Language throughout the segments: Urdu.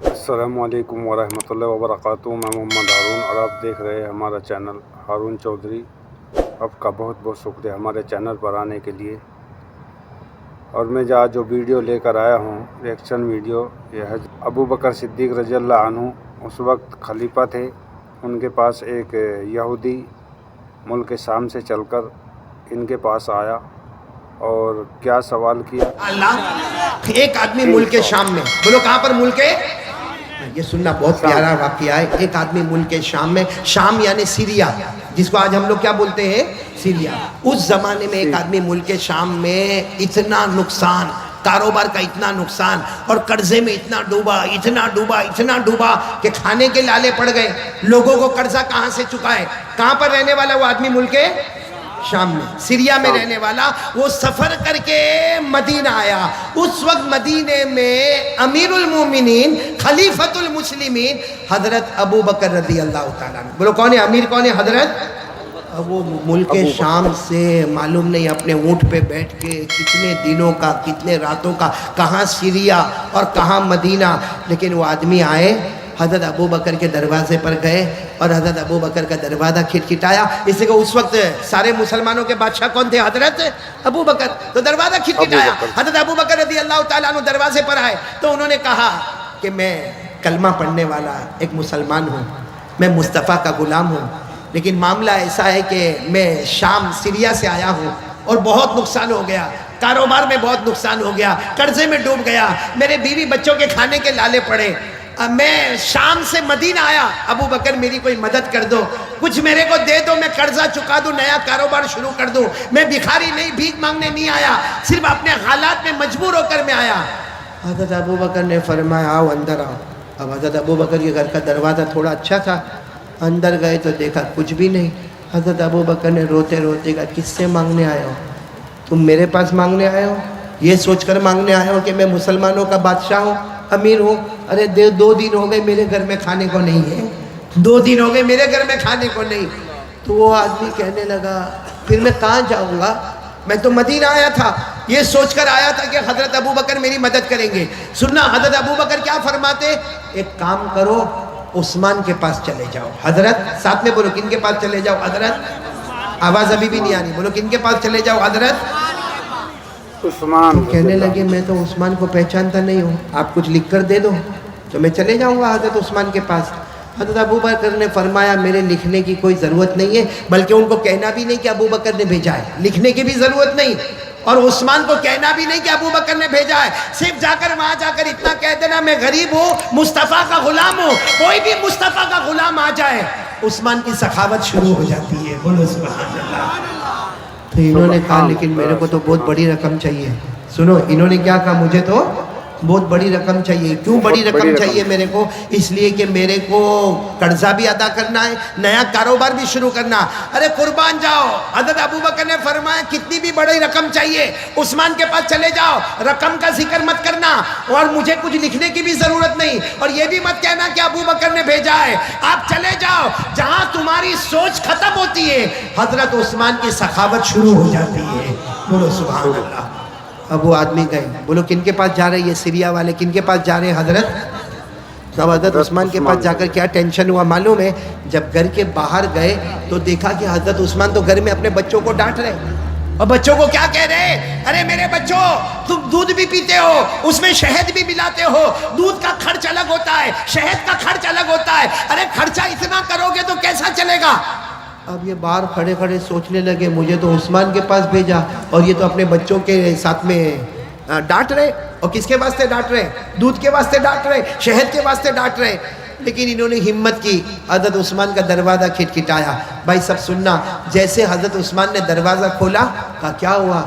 السلام علیکم ورحمۃ اللہ وبرکاتہ۔ میں محمد ہارون اور آپ دیکھ رہے ہیں ہمارا چینل ہارون چودھری۔ آپ کا بہت بہت شکریہ ہمارے چینل پر آنے کے لیے۔ اور میں جو ویڈیو لے کر آیا ہوں، ریئیکشن ویڈیو، یہ ہے ابو بکر صدیق رضی اللہ عنہ اس وقت خلیفہ تھے۔ ان کے پاس ایک یہودی ملک شام سے چل کر ان کے پاس آیا اور کیا سوال کیا۔ اللہ ایک آدمی ملک شام میں، بولو کہاں پر ملک ہے؟ یہ سننا بہت پیارا واقعہ ہے۔ ایک آدمی ملک شام میں، شام یعنی سیریا، جس کو آج ہم لوگ کیا بولتے ہیں؟ سیریا۔ اس زمانے میں ایک آدمی ملک شام میں اتنا نقصان، کاروبار کا اتنا نقصان اور قرضے میں اتنا ڈوبا کہ کھانے کے لالے پڑ گئے۔ لوگوں کو قرضہ کہاں سے چکائے؟ کہاں پر رہنے والا وہ آدمی؟ ملک شام میں، سیریا میں رہنے والا۔ وہ سفر کر کے مدینہ آیا۔ اس وقت مدینے میں امیر المومنین، خلیفۃ المسلمین حضرت ابو بکر رضی اللہ تعالیٰ عنہ۔ بولو کون ہے امیر؟ کون ہے حضرت؟ وہ ملک شام سے معلوم نہیں اپنے اونٹ پہ بیٹھ کے کتنے دنوں کا، کتنے راتوں کا، کہاں سیریا اور کہاں مدینہ، لیکن وہ آدمی آئے، حضرت ابو بکر کے دروازے پر گئے اور حضرت ابو بکر کا دروازہ کھٹکھٹایا۔ اس لیے کہ اس وقت سارے مسلمانوں کے بادشاہ کون تھے؟ حضرت ابو بکر۔ تو دروازہ کھٹکھٹایا، حضرت ابو بکر رضی اللہ تعالیٰ عنہ دروازے پر آئے تو انہوں نے کہا کہ میں کلمہ پڑھنے والا ایک مسلمان ہوں، میں مصطفیٰ کا غلام ہوں، لیکن معاملہ ایسا ہے کہ میں شام سیریا سے آیا ہوں اور بہت نقصان ہو گیا، کاروبار میں بہت نقصان ہو گیا، قرضے میں ڈوب گیا، میرے بیوی بچوں کے کھانے کے لالے پڑے، میں شام سے مدینہ آیا، ابو بکر میری کوئی مدد کر دو، کچھ میرے کو دے دو، میں قرضہ چکا دوں، نیا کاروبار شروع کر دوں، میں بھکاری نہیں، بھیک مانگنے نہیں آیا، صرف اپنے حالات میں مجبور ہو کر میں آیا۔ حضرت ابو بکر نے فرمایا آؤ اندر آؤ۔ اب حضرت ابو بکر کے گھر کا دروازہ تھوڑا اچھا تھا، اندر گئے تو دیکھا کچھ بھی نہیں۔ حضرت ابو بکر نے روتے روتے کہا کس سے مانگنے آئے ہو؟ تم میرے پاس مانگنے آئے ہو؟ یہ سوچ کر مانگنے آئے ہو کہ میں مسلمانوں کا بادشاہ ہوں، امیر ہوں؟ ارے 2 دن ہو گئے میرے گھر میں کھانے کو نہیں ہے، 2 دن ہو گئے میرے گھر میں کھانے کو نہیں۔ تو وہ آدمی کہنے لگا پھر میں کہاں جاؤں گا؟ میں تو مدینہ آیا تھا، یہ سوچ کر آیا تھا کہ حضرت ابو بکر میری مدد کریں گے۔ سننا حضرت ابو بکر کیا فرماتے؟ ایک کام کرو، عثمان کے پاس چلے جاؤ۔ حضرت ساتھ میں بولو کن کے پاس چلے جاؤ؟ حضرت آواز ابھی بھی نہیں آ رہی، بولو کن کے پاس چلے جاؤ؟ حضرت عثمان۔ کہنے لگے میں تو عثمان کو پہچانتا نہیں ہوں، آپ کچھ لکھ کر دے دو تو میں چلے جاؤں گا حضرت عثمان کے پاس۔ حضرت ابو بکر نے فرمایا میرے لکھنے کی کوئی ضرورت نہیں ہے، بلکہ ان کو کہنا بھی نہیں کہ ابو بکر نے بھیجا ہے، لکھنے کی بھی ضرورت نہیں، اور عثمان کو کہنا بھی نہیں کہ ابو بکر نے بھیجا ہے، صرف جا کر وہاں جا کر اتنا کہہ دینا میں غریب ہوں، مصطفیٰ کا غلام ہوں۔ کوئی بھی مصطفیٰ کا غلام آ جائے عثمان کی سخاوت شروع ہو جاتی ہے، بولو سبحان اللہ۔ تو انہوں نے کہا لیکن میرے کو تو بہت بڑی رقم چاہیے۔ سنو انہوں نے کیا کہا؟ مجھے تو بہت بڑی رقم چاہیے۔ کیوں بڑی رقم چاہیے میرے کو؟ اس لیے کہ میرے کو قرضہ بھی ادا کرنا ہے، نیا کاروبار بھی شروع کرنا۔ ارے قربان جاؤ، حضرت ابو بکر نے فرمایا کتنی بھی بڑی رقم چاہیے عثمان کے پاس چلے جاؤ، رقم کا ذکر مت کرنا اور مجھے کچھ لکھنے کی بھی ضرورت نہیں، اور یہ بھی مت کہنا کہ ابو بکر نے بھیجا ہے۔ آپ چلے جاؤ، جہاں تمہاری سوچ ختم ہوتی ہے حضرت عثمان کی سخاوت شروع ہو جاتی ہے، بولو سبحان اللہ۔ اب وہ آدمی گئے، بولو کن کے پاس جا رہے یہ سیریا والے؟ کن کے پاس جا رہے ہیں؟ حضرت اب حضرت عثمان کے پاس جا کر کیا ٹینشن ہوا معلوم ہے؟ جب گھر کے باہر گئے تو دیکھا کہ حضرت عثمان تو گھر میں اپنے بچوں کو ڈانٹ رہے، اور بچوں کو کیا کہہ رہے؟ ارے میرے بچوں تم دودھ بھی پیتے ہو، اس میں شہد بھی ملاتے ہو، دودھ کا خرچ الگ ہوتا ہے، شہد کا خرچ الگ ہوتا ہے، ارے خرچہ اتنا کرو گے تو کیسا چلے گا؟ اب یہ باہر کھڑے کھڑے سوچنے لگے مجھے تو عثمان کے پاس بھیجا اور یہ تو اپنے بچوں کے ساتھ میں ڈانٹ رہے، اور کس کے واسطے ڈانٹ رہے؟ دودھ کے واسطے ڈانٹ رہے، شہد کے واسطے ڈانٹ رہے۔ لیکن انہوں نے ہمت کی، حضرت عثمان کا دروازہ کھٹکھٹایا۔ بھائی سب سننا، جیسے حضرت عثمان نے دروازہ کھولا، کہا کیا ہوا؟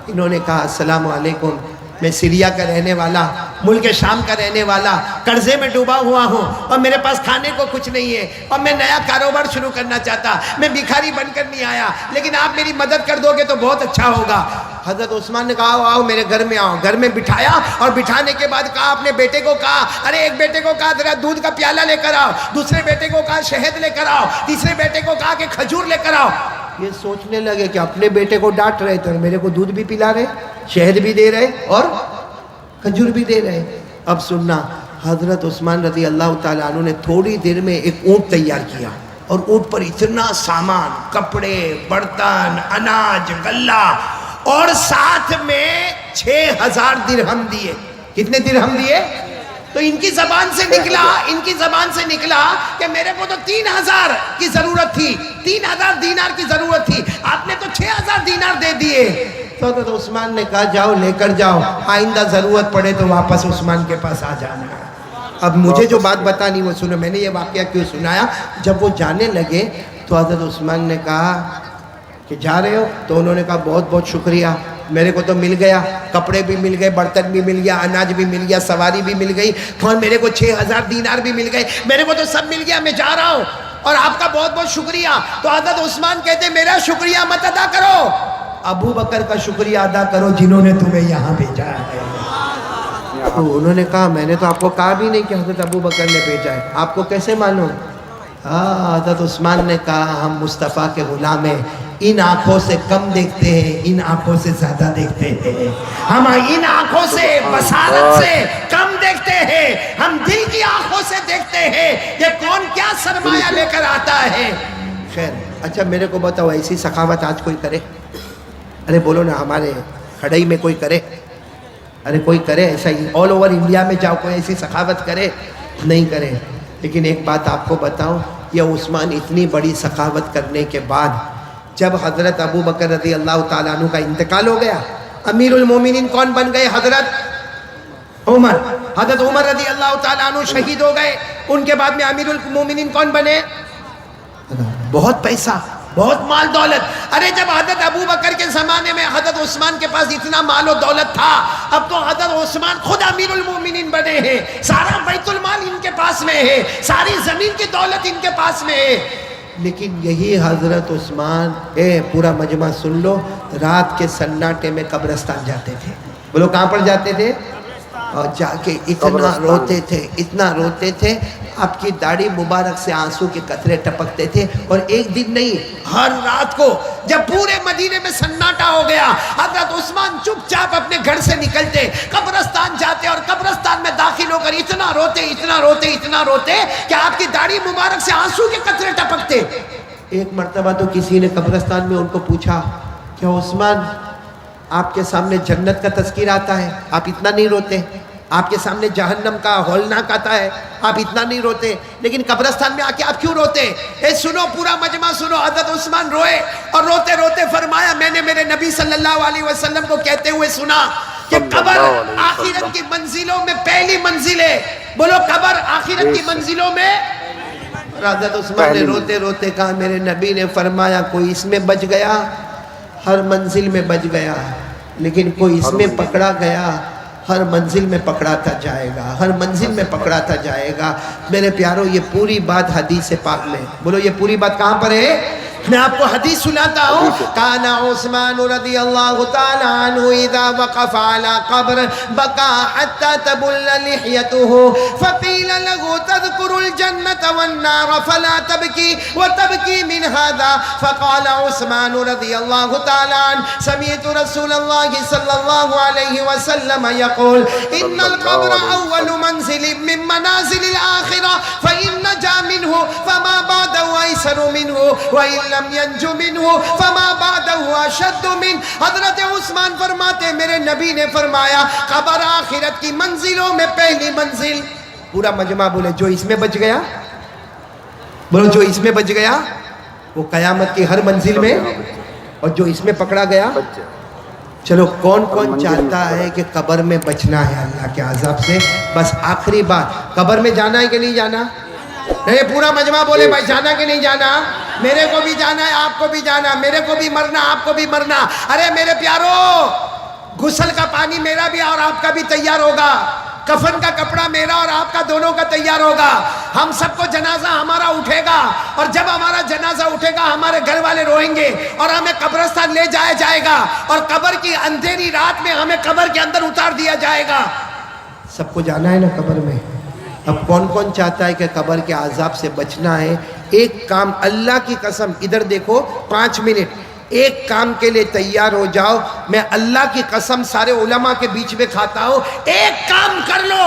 انہوں نے کہا السلام علیکم، میں سیریا کا رہنے والا، ملک شام کا رہنے والا، قرضے میں ڈوبا ہوا ہوں اور میرے پاس کھانے کو کچھ نہیں ہے، اور میں نیا کاروبار شروع کرنا چاہتا، میں بھکاری بن کر نہیں آیا، لیکن آپ میری مدد کر دو گے تو بہت اچھا ہوگا۔ حضرت عثمان نے کہا آؤ آؤ میرے گھر میں آؤ، گھر میں بٹھایا، اور بٹھانے کے بعد کہا اپنے بیٹے کو کہا، ارے ایک بیٹے کو کہا ذرا دودھ کا پیالہ لے کر آؤ، دوسرے بیٹے کو کہا شہد لے کر آؤ، تیسرے بیٹے کو کہا کہ کھجور لے کر آؤ۔ یہ سوچنے لگے کہ اپنے بیٹے کو ڈانٹ رہے تھے، میرے کو دودھ بھی پلا رہے، شہد بھی دے رہے اور کھجور بھی دے رہے۔ اب سننا، حضرت عثمان رضی اللہ تعالیٰ عنہ نے تھوڑی دیر میں ایک اونٹ تیار کیا اور اونٹ پر اتنا سامان، کپڑے، برتن، اناج، غلہ اور ساتھ میں 6000 درہم دیے۔ کتنے درہم دیے؟ تو ان کی زبان سے نکلا کہ میرے کو تو 3000 کی ضرورت تھی، 3000 دینار کی ضرورت تھی، آپ نے تو 6000 دینار دے دیے۔ تو حضرت عثمان نے کہا جاؤ لے کر جاؤ، آئندہ ضرورت پڑے تو واپس عثمان کے پاس آ جانا۔ اب مجھے جو بات بتانی وہ سنو، میں نے یہ واقعہ کیوں سنایا؟ جب وہ جانے لگے تو حضرت عثمان نے کہا کہ جا رہے ہو؟ تو انہوں نے کہا بہت بہت شکریہ، میرے کو تو مل گیا، کپڑے بھی مل گئے، برتن بھی مل گیا، اناج بھی مل گیا، سواری بھی مل گئی، اور میرے کو 6000 دینار بھی مل گئے، میرے کو تو سب مل گیا، میں جا رہا ہوں اور آپ کا بہت بہت شکریہ۔ تو حضرت عثمان کہتے میرا شکریہ مت ادا کرو، ابو بکر کا شکریہ ادا کرو جنہوں نے تمہیں یہاں بھیجا ہے۔ تو انہوں نے کہا میں نے تو آپ کو کہا بھی نہیں کہ حضرت ابو بکر نے بھیجا ہے، آپ کو کیسے معلوم؟ حضرت عثمان نے کہا ہم مصطفیٰ کے غلام ہیں، ان آنکھوں سے کم دیکھتے ہیں، ان آنکھوں سے زیادہ دیکھتے ہیں، ہم ان آنکھوں سے بصارت سے کم دیکھتے ہیں، ہم دل کی آنکھوں سے دیکھتے ہیں کہ کون کیا سرمایہ لے کر آتا ہے۔ خیر اچھا میرے کو بتاؤ ایسی سخاوت آج کوئی کرے؟ ارے بولو نا، ہمارے کھڑئی میں کوئی کرے؟ ارے کوئی کرے ایسا ہی؟ آل اوور انڈیا میں جاؤ کوئی ایسی سخاوت کرے؟ نہیں کرے۔ لیکن ایک بات آپ کو بتاؤں، یہ عثمان اتنی بڑی سخاوت کرنے کے بعد جب حضرت ابو بکر رضی اللہ تعالیٰ عنہ کا انتقال ہو گیا، امیر المومنین کون بن گئے؟ حضرت عمر۔ حضرت عمر رضی اللہ تعالیٰ عنہ شہید ہو گئے، ان کے بعد میں امیر المومنین کون بنے؟ بہت پیسہ، بہت مال دولت۔ ارے جب حضرت ابو بکر کے زمانے میں حضرت عثمان کے پاس اتنا مال و دولت تھا، اب تو حضرت عثمان خود امیر المومنین بنے ہیں، سارا بیت المال ان کے پاس میں ہے، ساری زمین کی دولت ان کے پاس میں ہے۔ لیکن یہی حضرت عثمان پورا مجمع سن لو، رات کے سناٹے میں قبرستان جاتے تھے۔ بولو کہاں پر جاتے تھے؟ اور جا کے اتنا روتے تھے، اتنا روتے تھے، آپ کی داڑھی مبارک سے آنسو کے قطرے ٹپکتے تھے۔ اور ایک دن نہیں، ہر رات کو جب پورے مدینے میں سناٹا ہو گیا، حضرت عثمان چپ چاپ اپنے گھر سے نکلتے، قبرستان جاتے اور قبرستان میں داخل ہو کر اتنا روتے کہ آپ کی داڑھی مبارک سے آنسو کے قطرے ٹپکتے۔ ایک مرتبہ تو کسی نے قبرستان میں ان کو پوچھا کہ عثمان آپ کے سامنے جنت کا تذکیر آتا ہے، آپ اتنا نہیں روتے؟ آپ کے سامنے جہنم کا ہولناک آتا ہے، آپ اتنا نہیں روتے، لیکن قبرستان میں آ کے آپ کیوں روتے؟ سنو پورا مجمع سنو، حضرت عثمان روئے اور روتے روتے فرمایا میں نے میرے نبی صلی اللہ علیہ وسلم کو کہتے ہوئے سنا کہ قبر آخرت کی منزلوں میں پہلی منزل ہے۔ بولو قبر آخرت کی منزلوں میں۔ حضرت عثمان نے روتے روتے کہا میرے نبی نے فرمایا کوئی اس میں بچ گیا، ہر منزل میں بچ گیا، لیکن کوئی اس میں پکڑا گیا، ہر منزل میں پکڑاتا جائے گا، ہر منزل میں پکڑاتا جائے گا۔ میرے پیارو یہ پوری بات حدیث پاک میں، بولو یہ پوری بات کہاں پر ہے؟ میں آپ کو حدیث سناتا ہوں۔ کان عثمان رضی اللہ تعالی عنہ اذا وقف على قبر بكى حتى تبل لحيته فقيل له تذكر الجنة والنار فلا تبكي وتبكي من هذا فقال عثمان رضي الله تعالى عنه سمعت رسول الله صلى الله عليه وسلم يقول ان القبر اول منزل من منازل الآخرة فإن نجا منه فما بعده أيسر منه وإن لم ينجو منه فما بعده اشد من۔ حضرت عثمان فرماتے میرے نبی نے فرمایا قبر آخرت کی منزلوں میں پہلی منزل۔ پورا مجمع بولے جو اس میں بچ گیا، بولو جو اس میں بچ گیا وہ قیامت کی ہر منزل میں، اور جو اس میں پکڑا گیا۔ چلو کون کون چاہتا ہے کہ قبر میں بچنا ہے اللہ کے عذاب سے؟ بس آخری بات، قبر میں جانا ہے کہ نہیں جانا؟ نہیں پورا مجمع بولے بھائی جانا کہ نہیں جانا؟ میرے کو بھی جانا ہے، آپ کو بھی جانا، میرے کو بھی مرنا، آپ کو بھی مرنا۔ ارے میرے پیارو، غسل کا پانی میرا بھی اور آپ کا بھی تیار ہوگا، کفن کا کپڑا میرا اور آپ کا دونوں کا تیار ہوگا، ہم سب کو جنازہ ہمارا اٹھے گا، اور جب ہمارا جنازہ اٹھے گا ہمارے گھر والے روئیں گے اور ہمیں قبرستان لے جایا جائے گا، اور قبر کی اندھیری رات میں ہمیں قبر کے اندر اتار دیا جائے گا۔ سب کو جانا ہے نا قبر میں؟ اب کون کون چاہتا ہے کہ قبر کے عذاب سے بچنا ہے؟ ایک کام اللہ کی قسم، ادھر دیکھو 5 منٹ، ایک کام کے لیے تیار ہو جاؤ، میں اللہ کی قسم سارے علماء کے بیچ میں کھاتا ہوں، ایک کام کر لو،